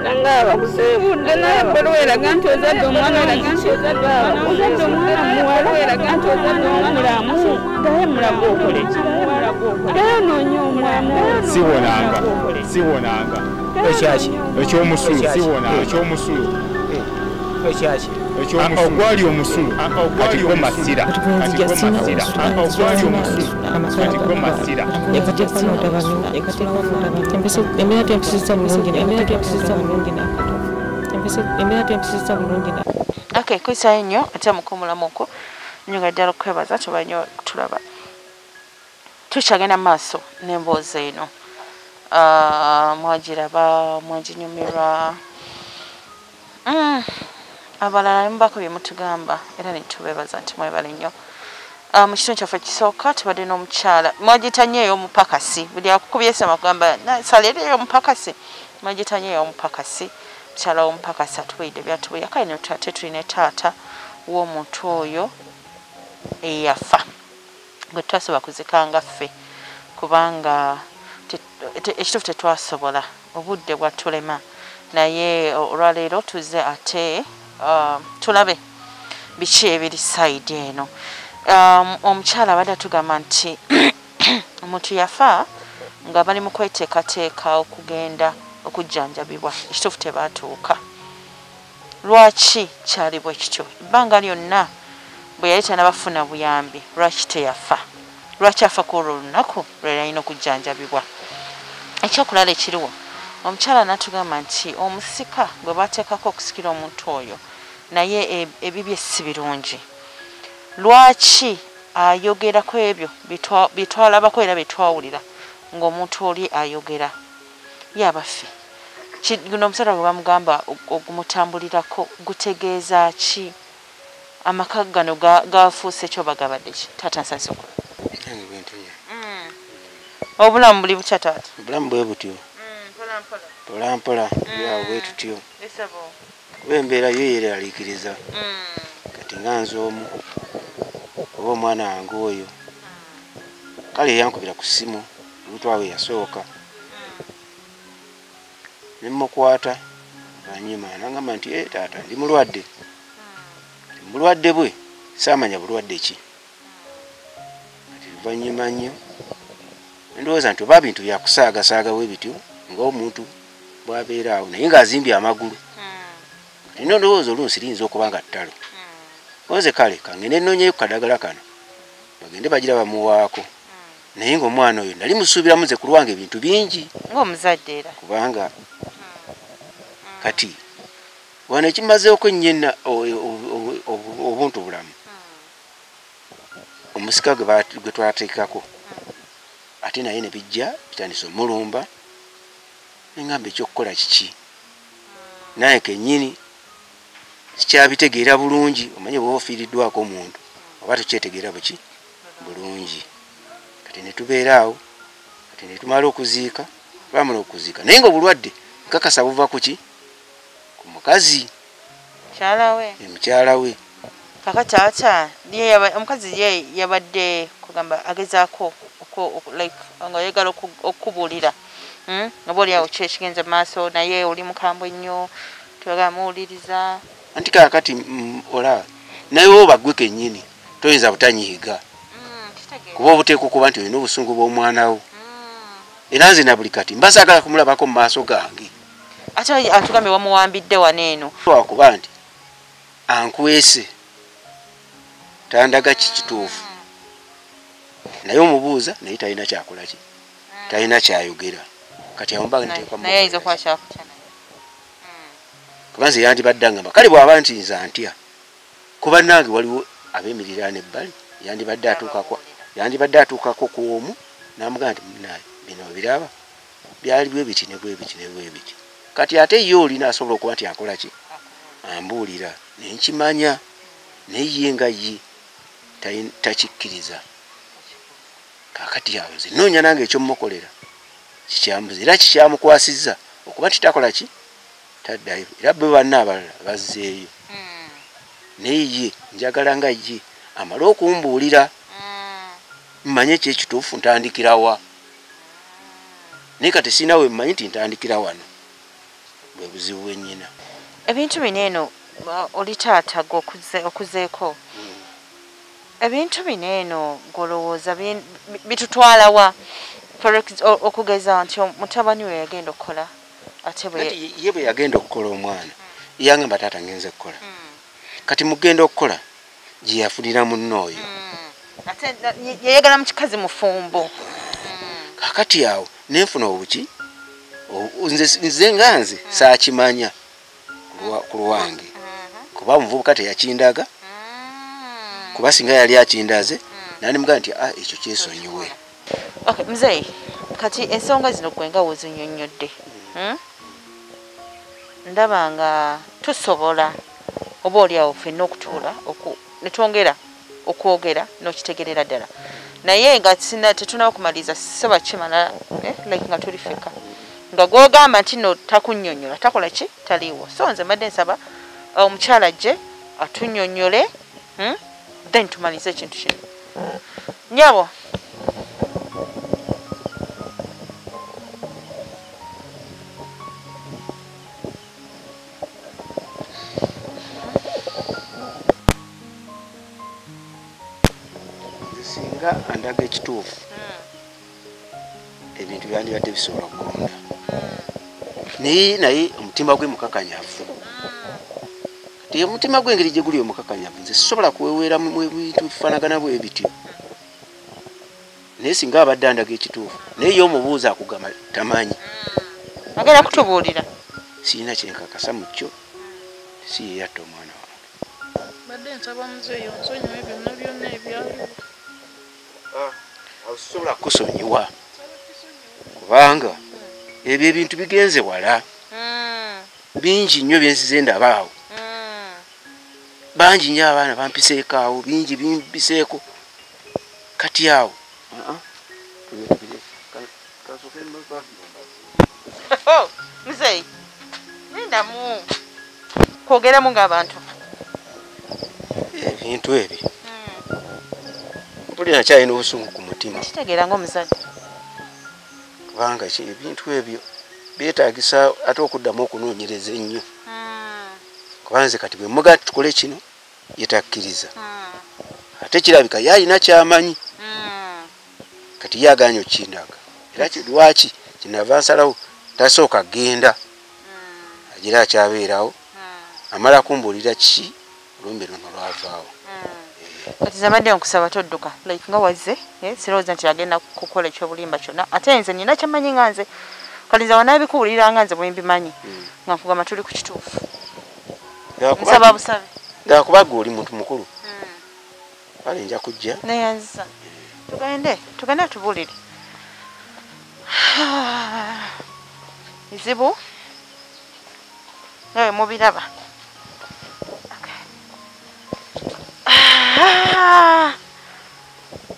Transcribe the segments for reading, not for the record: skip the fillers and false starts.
nangaba kusebudde naye balweraga nti ozadde omwana ozadde omwana muwala weraga nti ozadde omulamu gaye mulago okole ki gaye noonya omwana siwonanga ekyomusulu ogwali omusulu kati gwe masira Okay, kuisa nnyo ate mukomulamuko nnyo ddala okwebaza tubanyo tulaba tukyagenda maaso n'emboozi eno mwagiraba mwaginyumirwa abalala mbako bye mutugamba era nitubebaza nti mwebale nnyo mu kitundu kyaffe kisooka tubadde n'omukyala mwagitanye ey'omupakasi buli akukubyesa amagamba salera ey'omupakasi mwagitanye ey'omupakasi mukyala w'omupakasi atubuulidde byatubuulira kale ate tulina taata w'omuntu oyo eyafa gwe twasobola kuzikanga ffe kubanga ekituufu tetwasobola obudde bwatulema naye olwaleero tuze ate tulabe biki ebiri sayidi eno omukyala abadde atugamba nti omuntu yafa nga bali mu kweteekateeka okugenda okujjanjabibwa ekituufu tebaatuuka lwaki kyali bwe kityo ebbanga lyonna bwe yali tanabafuna buyambi lwaki teyafa lwaki afa ku olwo olunaku lwe yalina okujjanjabibwa ekyokulala ekiriwo omukyala n'atugamba nti omusika gwe bateekako okusikira omuntu oyo naye ebibye si birungi lwaki ayogerako ebyo byetwalabako era byetwawulira ng'omuntu oli ayogera yabaffe guno omusala bwe bamugamba ogumutambulirako gutegeeza ki amaka gano gafuuse ekyo bagabadde ki taata nsansokula obulamu buli butya taata obulamu bwe butyo mpolampola yawe bwe tutyo kuba embeera yo yeraliikiriza kati nga nze omu oba omwana wange oyo kale yankubira ku ssimu olutwawe yasooka nemukwata banyuma nangamba nti taata ndi mulwadde bulwadde bwe saamanya bulwadde ki kati luvannyuma nnyo ndowooza nti oba bintu byakusaagasaaga bwe bityo ng'omuntu bwabeera awo naye ng'azimbye amagulu kati nno ndowooza oluusi liyinza okuba nga ttalo oze kale kangende nnoonyeyo ku kadagala kano bagende bagira bamuwaako naye ng'omwana oyo nali musuubiramu nze ku lwange ebintu bingi ng'omuzadde era kubanga kati wano ekimazeeko nnyena obuntu bulamu omusika gwe twateekako ate naye ne bijja bitandisa omulumba engamba ekyokukola kiki naye kennyini sikyabitegeera bulungi omanye bw'oba ofiiriddwako omuntu oba tukyetegeera buki bulungi kati ne tubeera awo kati ne tumala okuziika bamala okuziika naye ng'obulwadde nkakasa buva ku ki ku mukazi mukyala we kakati ata omukazi ye yabadde kugamba agezaako nga yagala okukubuulira oba oli awo ki ekigenza mu maaso naye oli mukambwe nnyo tebagala muwuliriza anti kakati ola naye oba ggwe kennyini toyinza butanyiiga kuba obuteeka okuba nti olina obusungu bw'omwana wo era nze na buli kati mbasaagala kumulabako mu maaso gange ate atugambye wamuwambidde wano eno lwakuba nti ankwese tandaga kikituufu naye omubuuza naye talina kyakola ki talina kyayogera kati awomba naye ayinza okuba kyakutya naye kuba nze yandibadde angamba kale bw'aba nti nze antya kuba nange waliwo ab'emiriraano ebbali yandibadde atuukako ku omu n'amugamba nti munaye bino biraba byali bwe biti ne bwe biti ne bwe biti kati ate ye olina asobola okuba nti akola ki ambuulira naye nkimanya naye ye nga ye takikkiriza kakati awo nze noonya nange ekyomukolera kikyambuza era kikyamukwasizza okuba nti takola ki taddayo era bwe banna abalala bazzeeyo naye ye njagala nga ye amale okumbuulira mmanye ekyekituufu ntandikirawa naye kati sinawe mmanyi nti ntandikira wano bwe bwe buzibu bwennyina. Ebintu bino eno oli taata okuzeeko ebintu bino eno golowooza bitutwala wa okugeza nti mutabani we yagenda okukola ate ye bwe yagenda okukola omwana yangamba taata ngenze kukola kati mugenda okukola gye yafunira munno oyo ate yayagala mukikazi mufumbo kakati awo nenfuna obuki nze nganze saakimanya ku lwange kuba omuvubuka teyakindaga kuba singa yali akindaze nani mugamba nti ekyo kyesonyiwe. Okay, mzee kati ensonga zino gwenga wozinyonyodde ndaba nga tusobola oba oliawo ffenna okutuula netwongera okwogera n'okitegerera ddala naye nga tetunaba kumaliza seba kimala like nga tuli feka nga gwogamba nti no takunnyonnyola takola ki taliiwo so nze mbadde nsaba omukyala gye atunnyonnyole then tumalize ekintu kino nyabo singa andaga ekituufu ebintu byandibadde bisobola okugonda naye omutima gwe mukakanyavu ti omutima gw'engeri gye guli omukakanyavu nze sisobola kuweweera mu bintu bifaanagana bwe bityo naye singa abadde andaga ekituufu naye ye omubuuza akugamba tamanyi agenda kutubuulira sirina kyenkakasa mu kyo si ye yatta omwana wange badde nsaba muzeeyo nsonyiwe byonna byonna ebyaliwo sisobola kukusonyiwa kubanga ebyo ebintu bigenze wala bingi nnyo byensize ndabaawo bangi nnyo abaana bampiseeko awo bingi bimpiseeko kati awo muzeeyi nendamu kwogeramu ng'abantu ebintu ebyo mpuli nakyalina obusungu ku mutima kitegeera ng'omuzadde kubanga ebintu ebyo byetaagisa ate okuddamu okunoonyereza ennyo kubanze kati bwe muga tukole kino yetakkiriza ate kirabika yalina kyamanyi kati yaganya okindaga era lwaki kinava nsalawo tasooka genda agira akyabeerawo amala kumbuulira kiki olumbe luno lwavaawo kati zabadde nkusaba todduka like nga wazze sirowooza nti agenda kukola ekyobulimba kyonna ate nze nina kyamanyi nga nze kati nze wanaabikuwulira nga nze bwe mbimanyi nga nkugamba tuli ku kituufu nsaba busabe ngakuba gwe oli muntu mukulu kale nja kujja neyanzisa tugende tubuulire izibu nawe mubiraba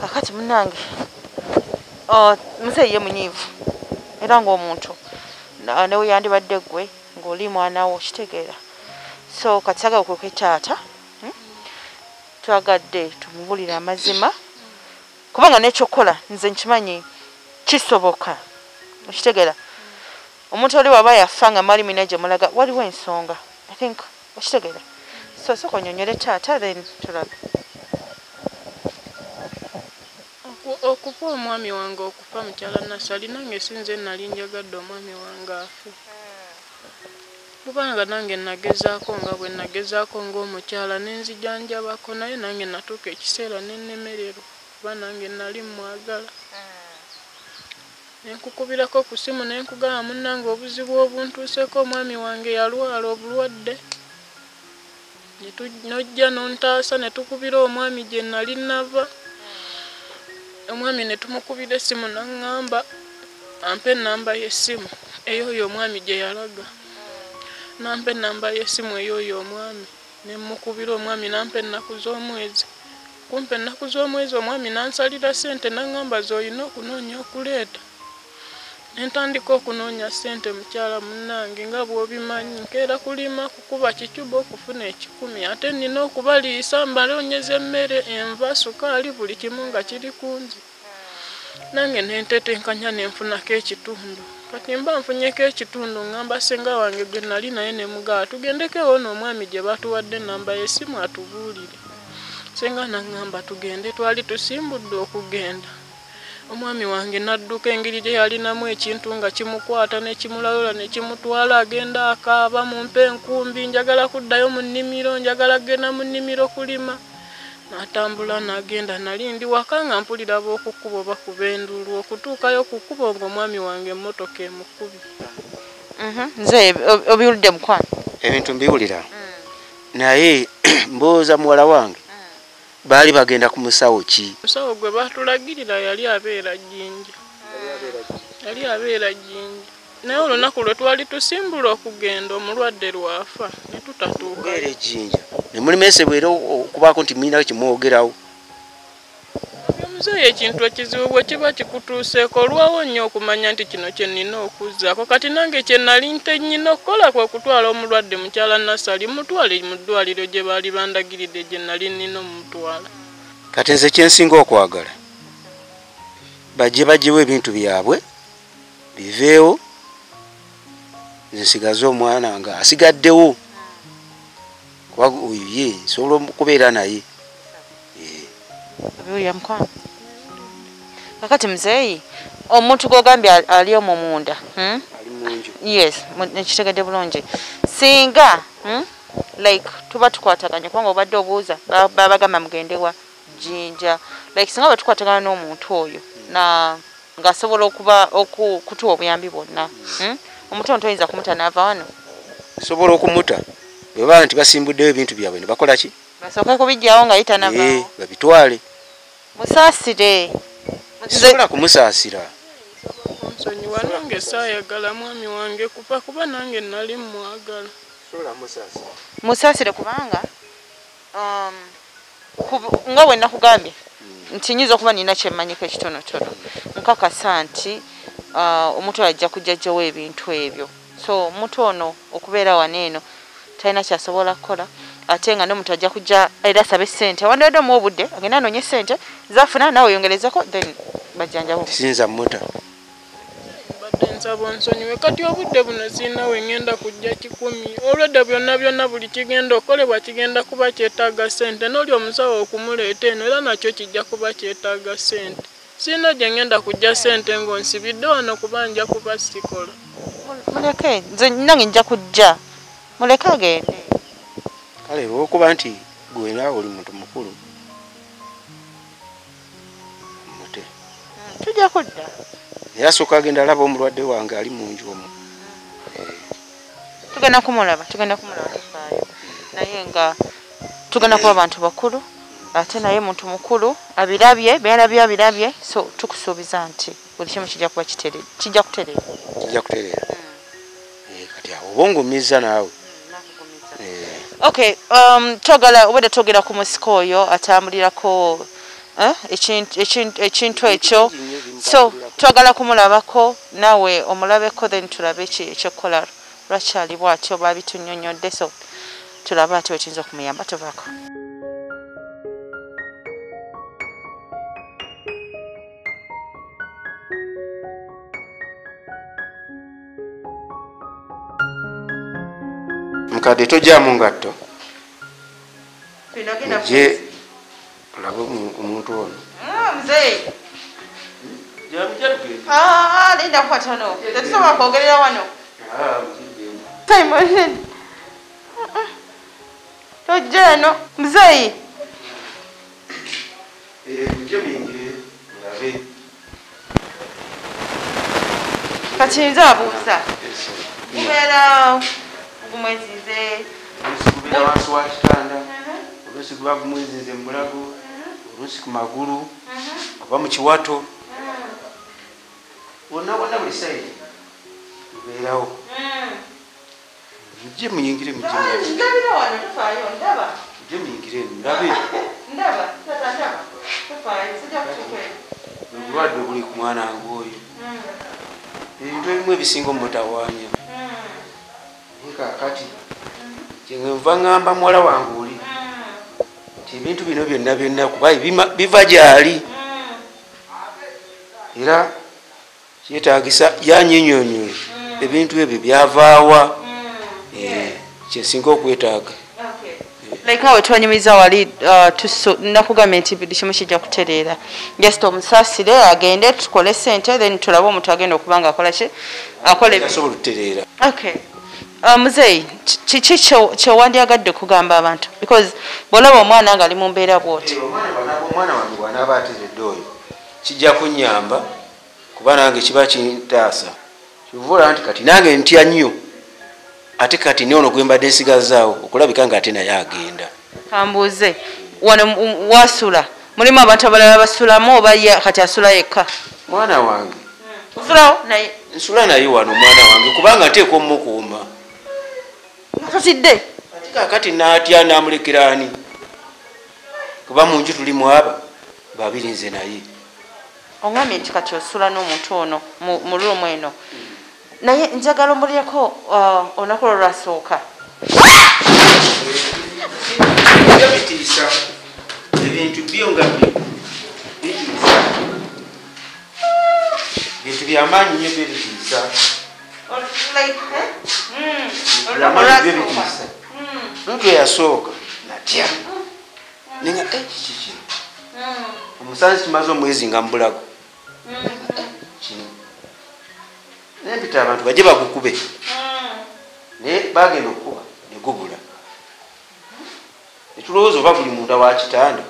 kakati munange muzeeyi ye munyiivu era ng'omuntu newe yandibadde ggwe ng'oli mwana wo kitegeera so kati sagala okuliko taata twagadde tumubulire amazima kubanga n'ekyokukola nze nkimanyi kisoboka okitegeera omuntu oli waba yafa nga mali mina gye mulaga waliwo ensonga I think okitegeera so soka onyonyole taata then tulaga okufa omwami wange okufa mukyala Nasali nange sinze nali njagadde omwami wange afe kubanga nange nagezaako nga bwe nagezaako ng'omukyala nenzijanjabako naye nange natuuka ekiseera nennemererwa kuba nange nali mwagala nenkukubirako ku simu nenkugamba munnange obuzibu obuntuuseeko omwami wange yalwala obulwadde nojja nontaasa netukubira omwami gye nali nava omwami netumukubira essimu naŋŋamba ampe ennamba y'essimu ey'oyo omwami gye yalaga nampe ennamba y'essimu ey'oyo omwami nemukubira omwami nampe ennaku z'omwezi kumpe ennaku z'omwezi omwami nansalira ssente naŋŋamba z'olina okunoonya okuleeta nentandika okunoonya ssente mukyala munnange nga bw'obimanyi nkeera kulima kukuba kicuba okufuna 10 ate nina okubaliisa mbaloonyeza emmere enva sukaali buli kimu nga kiri kunzi nange nentetenkanya nenfunako ekitundu kati mba nfunyeko ekitundu ngamba senga wange gwe nali naye ne mugaa tugendekewo n'omwami gye batuwadde ennamba y'essimu atubuulire. Senga nangamba tugende, twali tusimbudde okugenda. Omwami wange nadduka engeri gye yalinamu ekintu nga kimukwata ne kimulawula ne kimutwala, agenda akaaba mumpe enkumbi, njagala kuddayo mu nnimiro, njagala genda mu nnimiro kulima. N'atambula n'agenda, nali ndi waka nga mpulira b'okukkuba bakuba enduulu, okutuukayo ku kkubo ng'omwami wange emmotoka emukubi. Nze obiwulidde mukwano? Ebintu mbiwulira naye mbooza muwala wange baali bagenda ku musawo ki? Musawo gwe batulagirira yali abeera Jjinja. Yali abeera Jjinja. Naye olunaku lwe twali tusimbula okugenda omulwadde lwafa ne tutatuuka. Mubeere Jjinja. Ne muli meesebwera okubaako nti mulina kimwogerawo. Muzeeyi ekintu ekizibu bwe kiba kikutuuseeko olwawo nnyo okumanya nti kino kye nnina okuzzaako. Kati nange kye nali nte nnyina okukola kwe kutwala omulwadde mukyala Nassali mutwale mu ddwaliro gye baali bandagiridde gye nali nnina omutwala. Kati nze kye nsinga okwagala bajje baggyewo ebintu byabwe biveewo, nsigaze omwana nga asigaddewo kuba oyo ye nsobola okubeera naye. Obiwulira mukwano? Kakati muzeeyi omuntu gw'ogambye ali omwo munda Ali munju. yes nekitegedde bulungi singa like tuba tukwataganya kubanga obadde obuuza babagamba mugendewa Jjinja like singa batukwatagana n'omuntu oyo ng'asobola okutuwa obuyambi bwonna omutonto oyinza kumuta n'ava wano? Sobola okumuta bweba nti basimbuddeyo ebintu byabwe ne bakola ki? Basooka kubijjawo nga yita navaawo. Babitwale. Musaasire. Sobola kumusaasira. Nsonyiwa nange saayagala mwami wange kuba nange nali mwagala. Sobola musaasira. Musaasire kubanga nga bwe nakugambye nti nyiza okuba nina kyemmanyiko ekitonotono nkakasa nti omuntu ajja kujjajjawo ebintu ebyo. So omuntu ono okubeera wano eno talina kyasobola kukola ate nga n'omuntu ajja kujja era asabe ssente awandiwadde omu obudde agenda anoonye ssente zafuna naawe oyongerezeko then bajjanjabo. Sinza muta. Badde nsaba onsonyiwe kati obudde buno siinawe ngenda kujja 10 olwedde byonna buli kigenda okolebwa kigenda kuba kyetaaga ssente n'oli omusawo okumuleeta eno era nakyo kijja kuba kyetaaga ssente. Siina gye ngenda kujja ssente ng'onsibidde wano kuba nja kuba sikola. Muleke nze nange nja kujja muleke agende. Kale olw'okuba nti gwe naawe oli muntu mukulu mute tujja kudda. Naye asooka agenda alaba omulwadde wange ali mu nju omwo. Tugenda kumulaba tufaayo naye nga tugenda kuba bantu bakulu ate naye muntu mukulu abirabye so tukusuubiza nti buli kimu kijja kuba kijja kutereera. Kati awo obongumiza naawe. Okay, obadde twogera ku musiko oyo atambulirako ekintu ekyo so twagala kumulabako naawe omulabeko then tulabe ekyokukola lwakyali bwatyo babitunyonyodde so tulabe ate wekiyinza okumuyamba tuvaako. Mukadde tojjaamu ngatto. Je olabe omuntu ono. Muzeeyi. Linda kwatono. Tetusobola kwogerera wano. Tojja eno muzeeyi. Kati nze abuuza. Mubeera Gumwezinze. Oluusi wansi wa kitanda, oluusi guba Gumwezinze Mubulago, oluusi ku magulu, oba mu kiwato. Wonna buli sayidi tubeerawo. Mujje muyingire mujje muyingire ndabe. Obulwadde buli ku mwana wange oyo. Ebintu ebimu ebisinga omutawaanya. Kakati kyenva ngamba muwala wange oli nti ebintu bino byonna kuba biva gyali era kyetaagisa yanyinyonyola ebintu ebyo byavaawa kyesinga okwetaaga. Like awe twanyumiza wali nakugambye nti buli kimu kijja kutereera just omusaasire agende tukole sente then tulabe omuntu agenda okubanga akola ki asobola okutereera. Okay. Muzeeyi kiki kyewandyagadde okugamba abantu because bwolaba omwana nga ali mu mbeera bwoti omwana wange bw'anaaba ateredde oyo kijja kunnyamba kuba nange kiba kintaasa kivuula nti kati nange ntya nnyo ate kati neono gwe mbadde nsigazaawo okulabika nga ate naye agenda. Kambuuze wano wasula mulimu abantu abalala basulamu oba kati asula yekka? Mwana wange osulawo naye? Nsula naye wano mwana wange kubanga nteeka omukuuma. Tutidde ati kakati naatya namulekera ani kuba mu nju tulimu aba babiri nze naye. Ongambye nti kati osula n'omuntu ono mu luumu eno naye njagala omulyeko olunaku olwo lwasooka bitiisa ebintu byo nga bitiisa bintu byamaanyi nnyo bebitiisa lutu eyasooka natya ninga kiki omusanzi kimaze omwezinga Mubulago kino nempita abantu bajje bagukube naye bagenda okukuba negubula netulowooza oba guli munda wa kitanda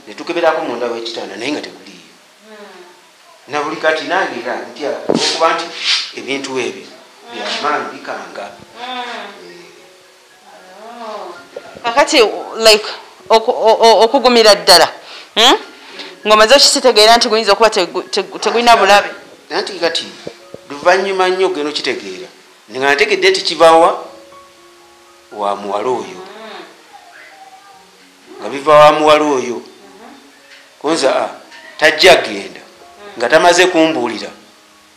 netukeberako munda wekitanda naye nga teguliyo na buli kati nangira ntya okuba nti ebintu ebyo byamaanyi bikanga. kakati like okugumira ddala ng'omaze okitegeera nti guyinza okuba tegulina bulabe anti kati luvannyuma nnyo ogenda okitegeera nga nategedde nti kivawa wa muwala oyo nga biva wa muwala oyo kunza tajja genda nga tamaze kumbuulira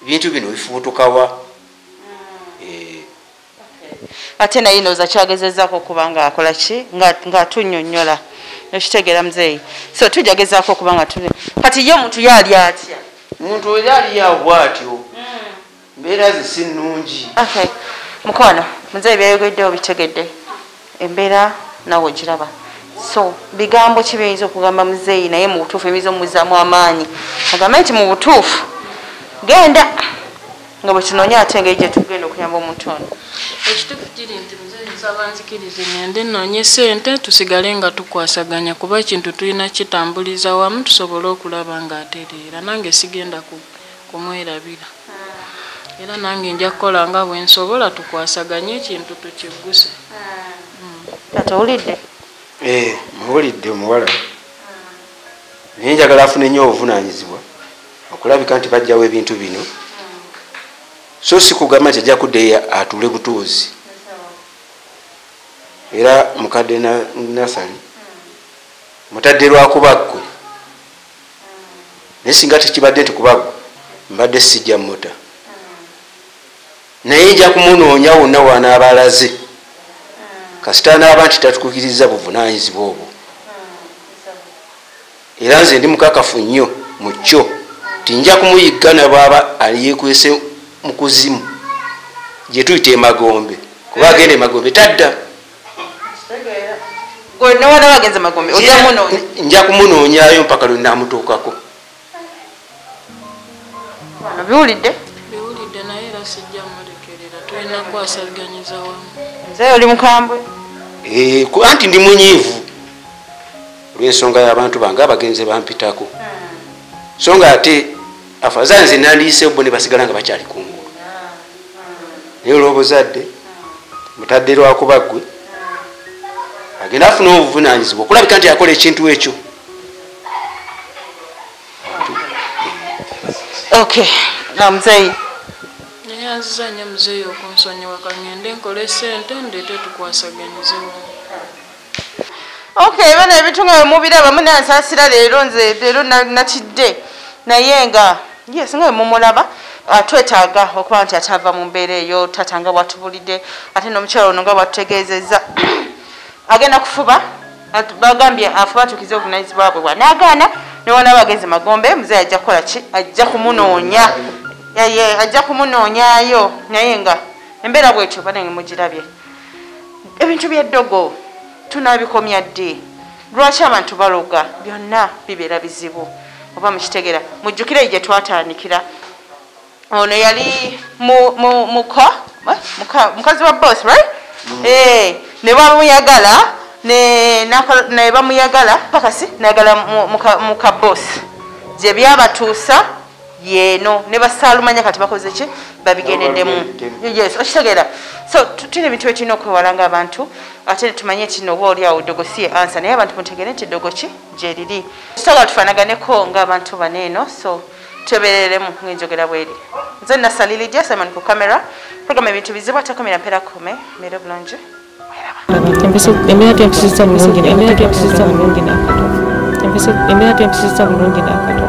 ebintu bino bifubutukawa. ate naye ndowooza kyagezezaako okuba nga akola ki ng'atunnyonnyola ekitegeera muzeeyi so tujja gezaako okuba nga tuli kati ye omuntu yaali atya? Omuntu oyo ali awo bw'atyo mbeera ze si nnungi. Okay mukwano muzeeyi byayogeddewo bitegedde embeera nawe ogiraba so bigambo ki byinza okugamba muzeeyi naye mu butuufu ebiyinza omuzaamu amaanyi agambe nti mu butuufu genda nga bwe tunoonya ate engeri gye tugenda okuyamba omuntu ono. Ekituufu kiri nti muzeeyi nsaba nzikirize ngende nnoonye ssente tusigale nga tukwasaganya kuba ekintu tulina kitambuliza wamu tusobole okulaba nga atereera nange sigenda kumwerabira era nange nja kukola nga bwe nsobola tukwasaganye ekintu tukigguse. Kati owulidde? Muwulidde omuwala naye njagala afune nnyo obuvunaanyizibwa okulabika nti bajjawo ebintu bino so si kugamba nti ajja kuddeyo atuule butuuzi era mukadde nasali mutadde lwakubaggwe naye singa tekibadde nti kubaggwe mbadde sijja mmota naye nja kumunoonya wonna wanaaba alaze kasita naaba nti tatukukiriza buvunaanyizibwa obwo era nze ndi mukakafu nnyo mu kyo tinja kumuyigga nabwaba aliyekwese mu kuzimu gye tuyita emagombe kuba agenda emagombe tadda nja kumunoonyayo mpaka lwe namutuukako. Biwulidde naye era sijja mulekerera tulina kwasaganyiza wamu. Nze oli mukambwe? Anti ndi munyiivu olw'ensonga y'abantu bange abagenzi bampitako so nga ate afazanze nze nandiyiseewo bo ne basigala nga bakyali kungulu naye olw'obuzadde mutadde lwakubaggwe agenda afuna obuvunaanyizibwa okulabika nti akola ekintu ekyo. Okay muzeeyi naye azizanya muzeeyi okunsonyiwa kangende nkole sente ndeete tukwasaganyize wamu. Okay bana ebintu nga bemubiraba munansaasira leero nze leero natidde naye nga yes nga bemumulaba twetaaga okuba nti atava mu mbeera eyo tata nga bwatubulidde ate n'omukyala ono nga bwatutegeezezza agenda kufuba bagambye afuba atukize obuvunaanyizibwa bwe bwanaagaana ne wana bageze magombe muzeeyi ajja kukola ki ajja kumunoonya ye ajja kumunoonyaayo naye nga embeera bwetyo banenge mugirabye ebintu by'eddogo tunaabikomya ddi lwaki abantu baloga byonna bibeera bizibu oba mukitegera mujjukire gye twatandikira ono yali mukazi wa boss right ne bamuyagala ne bamuyagala pakasi nayagala muka boss gye byabatuusa yeeno ne basaalumanya kati bakoze ki babigendeddemu yes okitegeera so tulina ebintu byetulina okwewala ng'abantu ate tumanye kino oba oli awo ddogo si ye ansa naye abantu mutegere nti ddogo ki gye riri tutagala tufaanaganeko ng'abantu baneeno so twebereremu ng'enjogera bweri nze nasaliriddya simon ku kamera programu ebintu bizibu ate komera mpeera kome mbeera bulungi embeera tempisiza bulungi n'akato